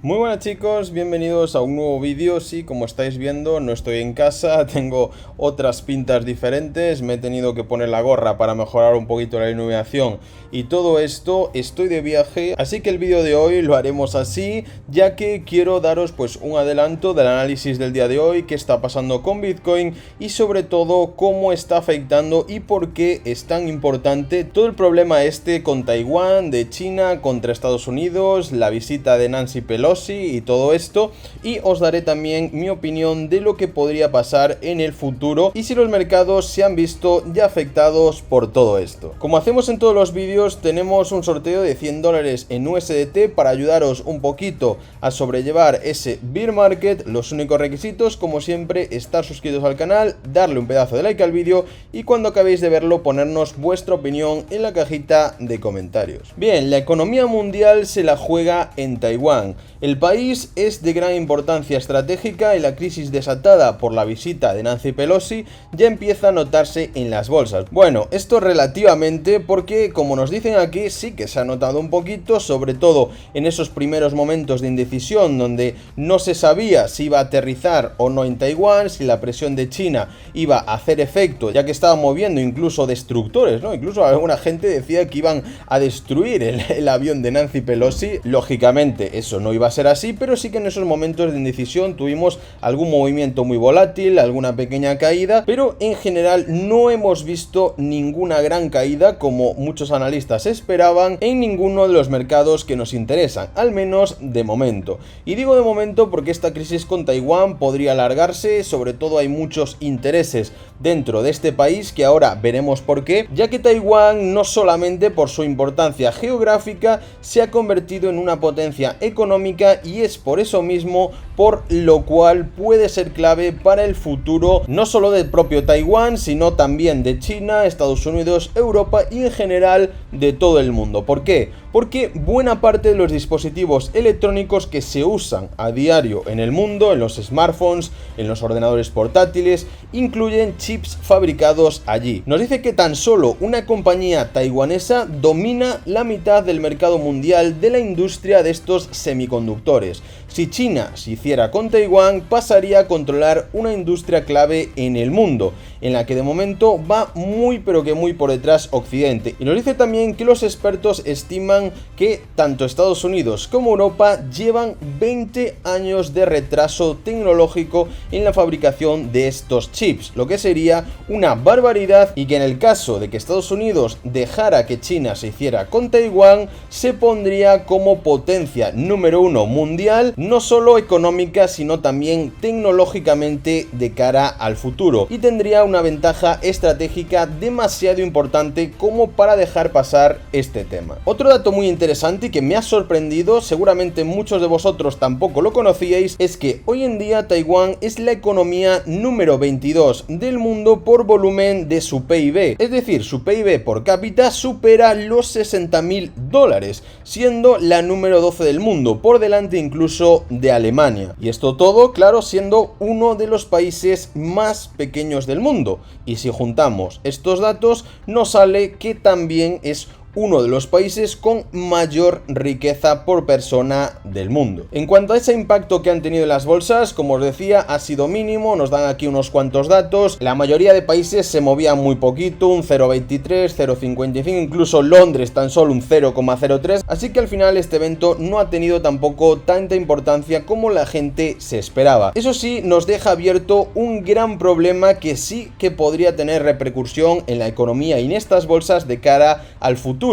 Muy buenas chicos, bienvenidos a un nuevo vídeo. Sí, como estáis viendo, no estoy en casa, tengo otras pintas diferentes, me he tenido que poner la gorra para mejorar un poquito la iluminación y todo esto. Estoy de viaje, así que el vídeo de hoy lo haremos así, ya que quiero daros pues un adelanto del análisis del día de hoy, qué está pasando con Bitcoin y sobre todo cómo está afectando y por qué es tan importante todo el problema este con Taiwán, de China contra Estados Unidos, la visita de Nancy Pelosi y todo esto, y os daré también mi opinión de lo que podría pasar en el futuro y si los mercados se han visto ya afectados por todo esto. Como hacemos en todos los vídeos, tenemos un sorteo de $100 en USDT para ayudaros un poquito a sobrellevar ese bear market. Los únicos requisitos, como siempre, estar suscritos al canal, darle un pedazo de like al vídeo y cuando acabéis de verlo ponernos vuestra opinión en la cajita de comentarios. Bien, la economía mundial se la juega en Taiwán. El país es de gran importancia estratégica y la crisis desatada por la visita de Nancy Pelosi ya empieza a notarse en las bolsas. Bueno, esto relativamente porque, como nos dicen aquí, sí que se ha notado un poquito, sobre todo en esos primeros momentos de indecisión donde no se sabía si iba a aterrizar o no en Taiwán, si la presión de China iba a hacer efecto, ya que estaba moviendo incluso destructores, ¿no? Incluso alguna gente decía que iban a destruir el avión de Nancy Pelosi. Lógicamente eso no iba a ser así, pero sí que en esos momentos de indecisión tuvimos algún movimiento muy volátil, alguna pequeña caída, pero en general no hemos visto ninguna gran caída como muchos analistas esperaban en ninguno de los mercados que nos interesan, al menos de momento. Y digo de momento porque esta crisis con Taiwán podría alargarse, sobre todo hay muchos intereses dentro de este país que ahora veremos por qué, ya que Taiwán no solamente por su importancia geográfica se ha convertido en una potencia económica y es por eso mismo por lo cual puede ser clave para el futuro no solo del propio Taiwán, sino también de China, Estados Unidos, Europa y en general de todo el mundo. ¿Por qué? Porque buena parte de los dispositivos electrónicos que se usan a diario en el mundo, en los smartphones, en los ordenadores portátiles, incluyen chips fabricados allí. Nos dice que tan solo una compañía taiwanesa domina la mitad del mercado mundial de la industria de estos semiconductores. Si China se hiciera con Taiwán, pasaría a controlar una industria clave en el mundo, en la que de momento va muy pero que muy por detrás Occidente. Y nos dice también que los expertos estiman que tanto Estados Unidos como Europa llevan 20 años de retraso tecnológico en la fabricación de estos chips, lo que sería una barbaridad, y que en el caso de que Estados Unidos dejara que China se hiciera con Taiwán, se pondría como potencia número 1 mundial, no solo económica sino también tecnológicamente de cara al futuro, y tendría una ventaja estratégica demasiado importante como para dejar pasar este tema. Otro dato muy interesante y que me ha sorprendido, seguramente muchos de vosotros tampoco lo conocíais, es que hoy en día Taiwán es la economía número 22 del mundo por volumen de su PIB, es decir, su PIB por cápita supera los $60.000, siendo la número 12 del mundo, por delante incluso de Alemania. Y esto todo, claro, siendo uno de los países más pequeños del mundo. Y si juntamos estos datos, nos sale que también es uno de los países con mayor riqueza por persona del mundo. En cuanto a ese impacto que han tenido en las bolsas, como os decía, ha sido mínimo. Nos dan aquí unos cuantos datos. La mayoría de países se movían muy poquito, un 0,23, 0,55, incluso Londres tan solo un 0,03, así que al final este evento no ha tenido tampoco tanta importancia como la gente se esperaba. Eso sí, nos deja abierto un gran problema que sí que podría tener repercusión en la economía y en estas bolsas de cara al futuro,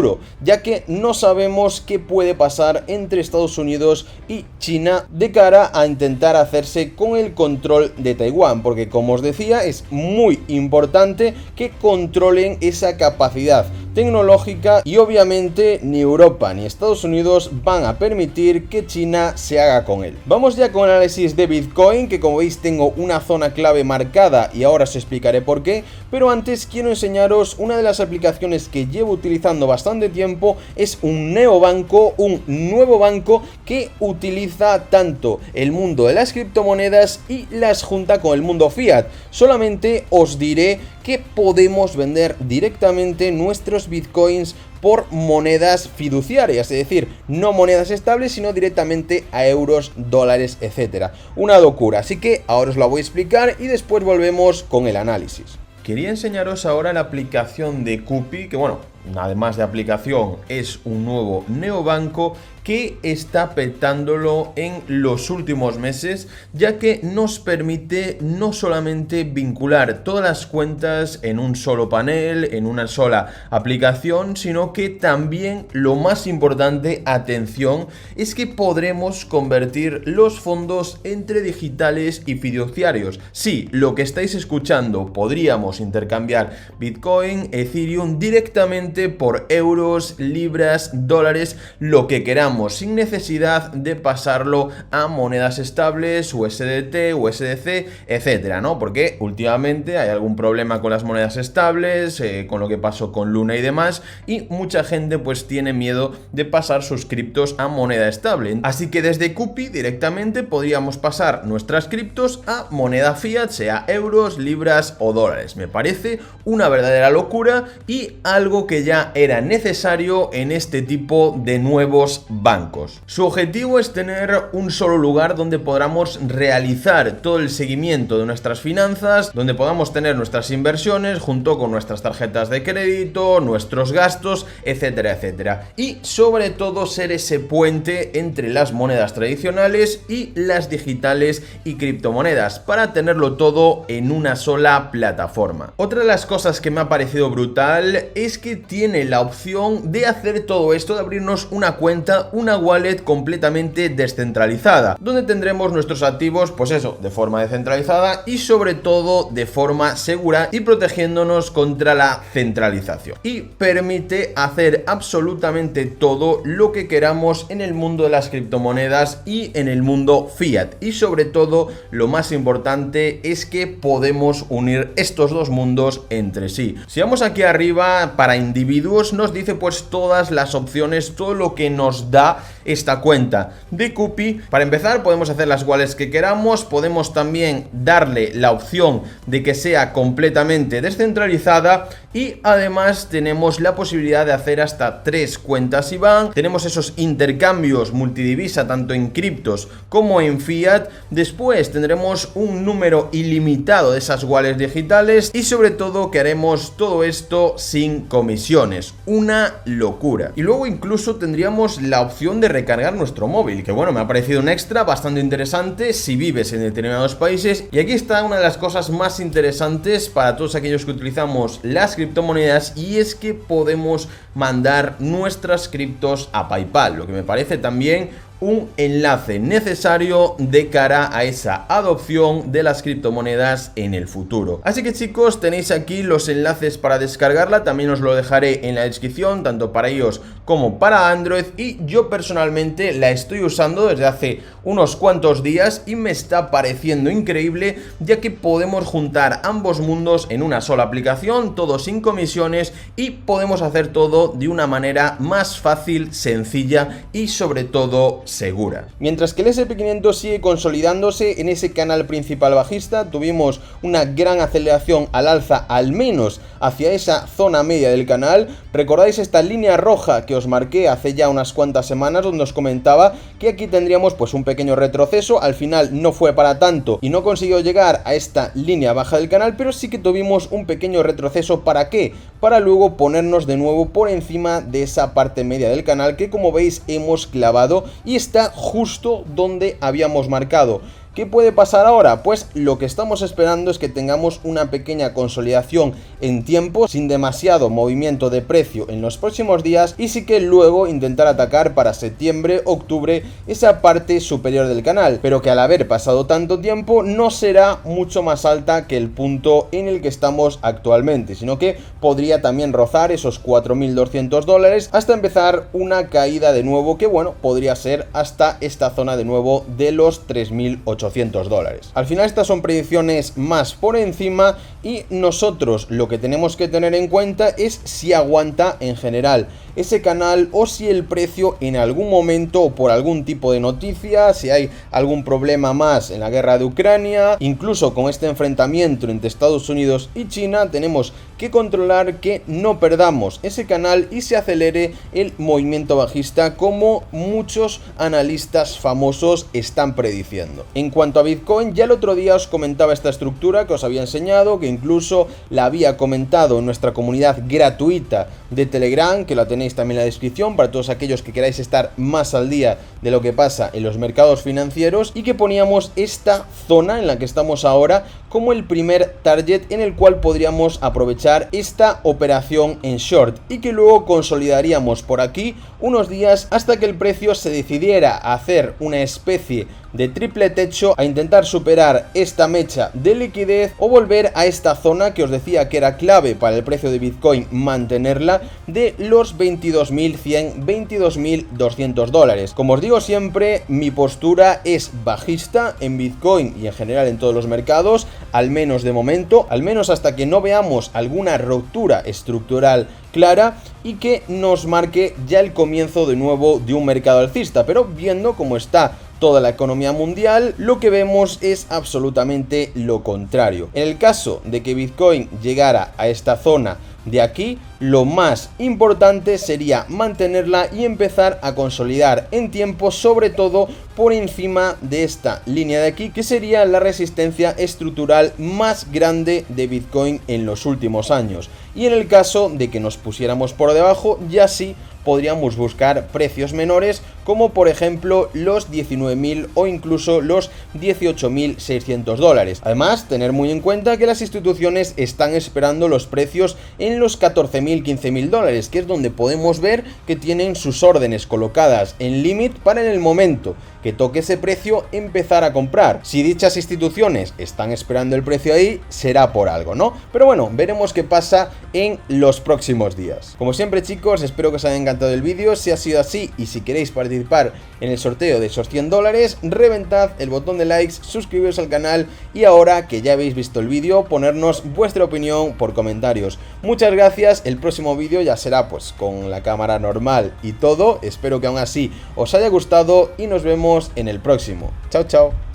ya que no sabemos qué puede pasar entre Estados Unidos y China de cara a intentar hacerse con el control de Taiwán, porque como os decía, es muy importante que controlen esa capacidad tecnológica y obviamente ni Europa ni Estados Unidos van a permitir que China se haga con él. Vamos ya con el análisis de Bitcoin, que como veis tengo una zona clave marcada y ahora os explicaré por qué, pero antes quiero enseñaros una de las aplicaciones que llevo utilizando bastante tiempo. Es un neobanco, un nuevo banco que utiliza tanto el mundo de las criptomonedas y las junta con el mundo fiat. Solamente os diré que podemos vender directamente nuestros bitcoins por monedas fiduciarias, es decir, no monedas estables, sino directamente a euros, dólares, etcétera. Una locura, así que ahora os la voy a explicar y después volvemos con el análisis. Quería enseñaros ahora la aplicación de Cupi, que bueno, además de aplicación es un nuevo neobanco que está petándolo en los últimos meses, ya que nos permite no solamente vincular todas las cuentas en un solo panel, en una sola aplicación, sino que también, lo más importante, atención, es que podremos convertir los fondos entre digitales y fiduciarios. Sí, lo que estáis escuchando, podríamos intercambiar Bitcoin, Ethereum directamente por euros, libras, dólares, lo que queramos, sin necesidad de pasarlo a monedas estables, USDT, USDC, etcétera, ¿no? Porque últimamente hay algún problema con las monedas estables, con lo que pasó con Luna y demás, y mucha gente pues tiene miedo de pasar sus criptos a moneda estable. Así que desde Cupi directamente podríamos pasar nuestras criptos a moneda fiat, sea euros, libras o dólares. Me parece una verdadera locura y algo que ya era necesario en este tipo de nuevos bancos. Su objetivo es tener un solo lugar donde podamos realizar todo el seguimiento de nuestras finanzas, donde podamos tener nuestras inversiones junto con nuestras tarjetas de crédito, nuestros gastos, etcétera, etcétera. Y sobre todo ser ese puente entre las monedas tradicionales y las digitales y criptomonedas, para tenerlo todo en una sola plataforma. Otra de las cosas que me ha parecido brutal es que tiene la opción de hacer todo esto, de abrirnos una cuenta, una wallet completamente descentralizada, donde tendremos nuestros activos, pues eso, de forma descentralizada y sobre todo de forma segura y protegiéndonos contra la centralización. Y permite hacer absolutamente todo lo que queramos en el mundo de las criptomonedas y en el mundo fiat. Y sobre todo, lo más importante es que podemos unir estos dos mundos entre sí. Si vamos aquí arriba, para individuos, nos dice pues todas las opciones, todo lo que nos da esta cuenta de Cupi. Para empezar, podemos hacer las wallets que queramos, podemos también darle la opción de que sea completamente descentralizada y además tenemos la posibilidad de hacer hasta 3 cuentas IBAN, tenemos esos intercambios multidivisa tanto en criptos como en fiat, después tendremos un número ilimitado de esas wallets digitales y sobre todo que haremos todo esto sin comisiones, una locura. Y luego incluso tendríamos la opción de recargar nuestro móvil, que bueno, me ha parecido un extra bastante interesante si vives en determinados países. Y aquí está una de las cosas más interesantes para todos aquellos que utilizamos las criptomonedas, y es que podemos mandar nuestras criptos a PayPal, lo que me parece también un enlace necesario de cara a esa adopción de las criptomonedas en el futuro. Así que chicos, tenéis aquí los enlaces para descargarla, también os lo dejaré en la descripción, tanto para iOS como para Android, y yo personalmente la estoy usando desde hace unos cuantos días y me está pareciendo increíble, ya que podemos juntar ambos mundos en una sola aplicación, todo sin comisiones, y podemos hacer todo de una manera más fácil, sencilla y sobre todo segura. Mientras que el SP500 sigue consolidándose en ese canal principal bajista, tuvimos una gran aceleración al alza, al menos hacia esa zona media del canal. ¿Recordáis esta línea roja que os marqué hace ya unas cuantas semanas, donde os comentaba que aquí tendríamos pues un pequeño retroceso? Al final no fue para tanto y no consiguió llegar a esta línea baja del canal, pero sí que tuvimos un pequeño retroceso. ¿Para qué? Para luego ponernos de nuevo por encima de esa parte media del canal que, como veis, hemos clavado y está justo donde habíamos marcado. ¿Qué puede pasar ahora? Pues lo que estamos esperando es que tengamos una pequeña consolidación en tiempo, sin demasiado movimiento de precio en los próximos días, y sí que luego intentar atacar para septiembre, octubre, esa parte superior del canal, pero que al haber pasado tanto tiempo no será mucho más alta que el punto en el que estamos actualmente, sino que podría también rozar esos 4.200 dólares hasta empezar una caída de nuevo, que bueno, podría ser hasta esta zona de nuevo de los 3.800 dólares. Al final estas son predicciones más por encima, y nosotros lo que tenemos que tener en cuenta es si aguanta en general ese canal o si el precio en algún momento o por algún tipo de noticia, si hay algún problema más en la guerra de Ucrania, incluso con este enfrentamiento entre Estados Unidos y China, tenemos que controlar que no perdamos ese canal y se acelere el movimiento bajista como muchos analistas famosos están prediciendo. En cuanto a Bitcoin, ya el otro día os comentaba esta estructura que os había enseñado, que incluso la había comentado en nuestra comunidad gratuita de Telegram, que la tenéis también en la descripción para todos aquellos que queráis estar más al día de lo que pasa en los mercados financieros, y que poníamos esta zona en la que estamos ahora como el primer target en el cual podríamos aprovechar esta operación en short y que luego consolidaríamos por aquí unos días hasta que el precio se decidiera a hacer una especie de triple techo, a intentar superar esta mecha de liquidez o volver a esta zona que os decía que era clave para el precio de Bitcoin mantenerla, de los 22.100, 22.200 dólares. Como os digo siempre, mi postura es bajista en Bitcoin y en general en todos los mercados, al menos de momento, al menos hasta que no veamos alguna ruptura estructural clara y que nos marque ya el comienzo de nuevo de un mercado alcista. Pero viendo cómo está toda la economía mundial, lo que vemos es absolutamente lo contrario. En el caso de que Bitcoin llegara a esta zona de aquí, lo más importante sería mantenerla y empezar a consolidar en tiempo, sobre todo por encima de esta línea de aquí, que sería la resistencia estructural más grande de Bitcoin en los últimos años. Y en el caso de que nos pusiéramos por debajo, ya sí podríamos buscar precios menores, como por ejemplo los 19.000 o incluso los 18.600 dólares. Además, tener muy en cuenta que las instituciones están esperando los precios en los 14.000, 15.000 dólares, que es donde podemos ver que tienen sus órdenes colocadas en limit para en el momento que toque ese precio empezar a comprar. Si dichas instituciones están esperando el precio ahí, será por algo, ¿no? Pero bueno, veremos qué pasa en los próximos días. Como siempre, chicos, espero que os haya encantado el vídeo. Si ha sido así y si queréis participar en el sorteo de esos 100 dólares, reventad el botón de likes, suscribiros al canal y ahora que ya habéis visto el vídeo, ponernos vuestra opinión por comentarios. Muchas gracias. El próximo vídeo ya será pues con la cámara normal y todo. Espero que aún así os haya gustado y nos vemos en el próximo. Chao, chao.